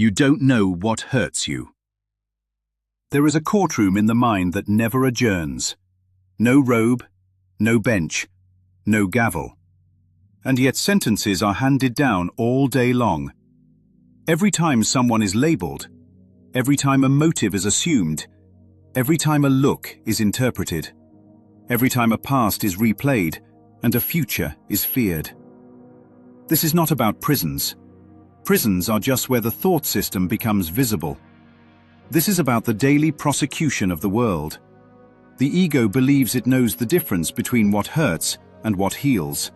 You don't know what hurts you. There is a courtroom in the mind that never adjourns. No robe, no bench, no gavel. And yet sentences are handed down all day long. Every time someone is labeled, every time a motive is assumed, every time a look is interpreted, every time a past is replayed and a future is feared. This is not about prisons. Prisons are just where the thought system becomes visible. This is about the daily prosecution of the world. The ego believes it knows the difference between what hurts and what heals.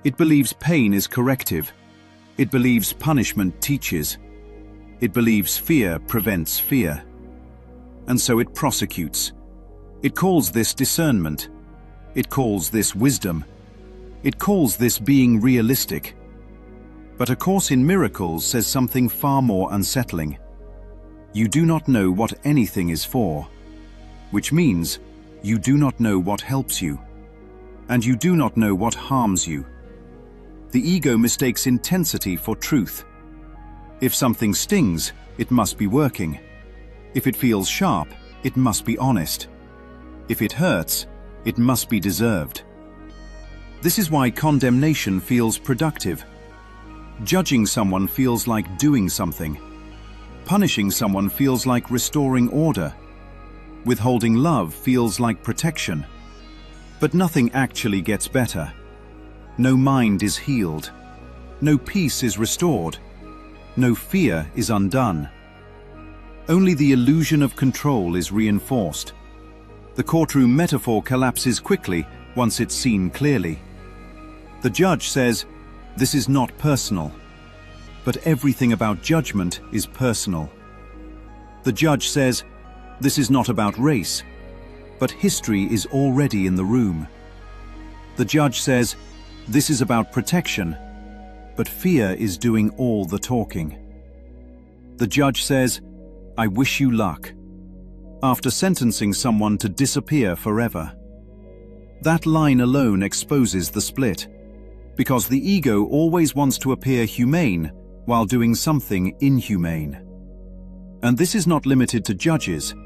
It believes pain is corrective. It believes punishment teaches. It believes fear prevents fear. And so it prosecutes. It calls this discernment. It calls this wisdom. It calls this being realistic. But A Course in Miracles says something far more unsettling. You do not know what anything is for, which means you do not know what helps you, and you do not know what harms you. The ego mistakes intensity for truth. If something stings, it must be working. If it feels sharp, it must be honest. If it hurts, it must be deserved. This is why condemnation feels productive. Judging someone feels like doing something. Punishing someone feels like restoring order. Withholding love feels like protection. But nothing actually gets better. No mind is healed. No peace is restored. No fear is undone. Only the illusion of control is reinforced. The courtroom metaphor collapses quickly once it's seen clearly. The judge says, "This is not personal." But everything about judgment is personal. The judge says, "This is not about race." But history is already in the room. The judge says, "This is about protection." But fear is doing all the talking. The judge says, "I wish you luck," after sentencing someone to disappear forever. That line alone exposes the split, because the ego always wants to appear humane while doing something inhumane. And this is not limited to judges.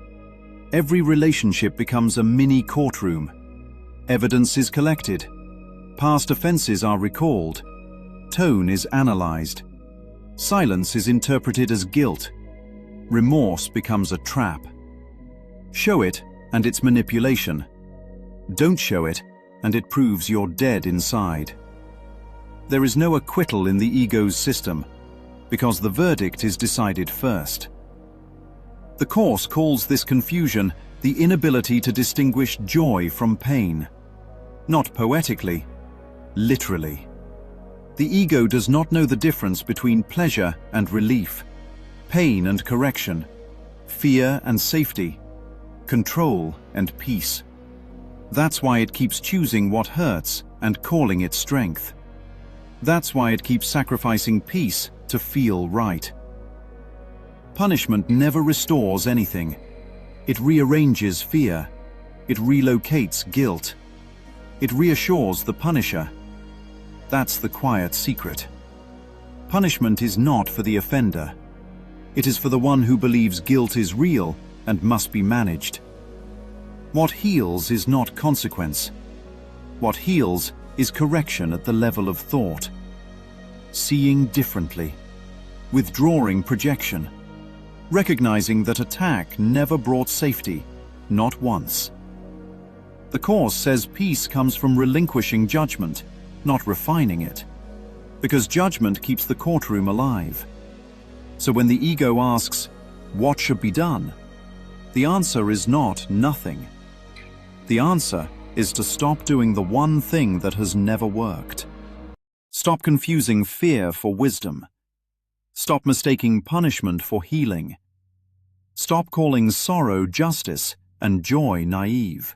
Every relationship becomes a mini courtroom. Evidence is collected. Past offenses are recalled. Tone is analyzed. Silence is interpreted as guilt. Remorse becomes a trap. Show it, and it's manipulation. Don't show it, and it proves you're dead inside. There is no acquittal in the ego's system, because the verdict is decided first. The Course calls this confusion the inability to distinguish joy from pain. Not poetically, literally. The ego does not know the difference between pleasure and relief, pain and correction, fear and safety, control and peace. That's why it keeps choosing what hurts and calling it strength. That's why it keeps sacrificing peace to feel right. Punishment never restores anything. It rearranges fear. It relocates guilt. It reassures the punisher. That's the quiet secret. Punishment is not for the offender. It is for the one who believes guilt is real and must be managed. What heals is not consequence. What heals is correction at the level of thought. Seeing differently. Withdrawing projection. Recognizing that attack never brought safety, not once. The Course says peace comes from relinquishing judgment, not refining it. Because judgment keeps the courtroom alive. So when the ego asks, "What should be done?" the answer is not nothing. The answer is to stop doing the one thing that has never worked. Stop confusing fear for wisdom. Stop mistaking punishment for healing. Stop calling sorrow justice and joy naive.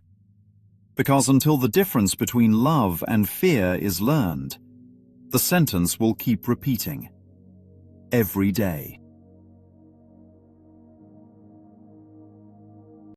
Because until the difference between love and fear is learned, the sentence will keep repeating every day.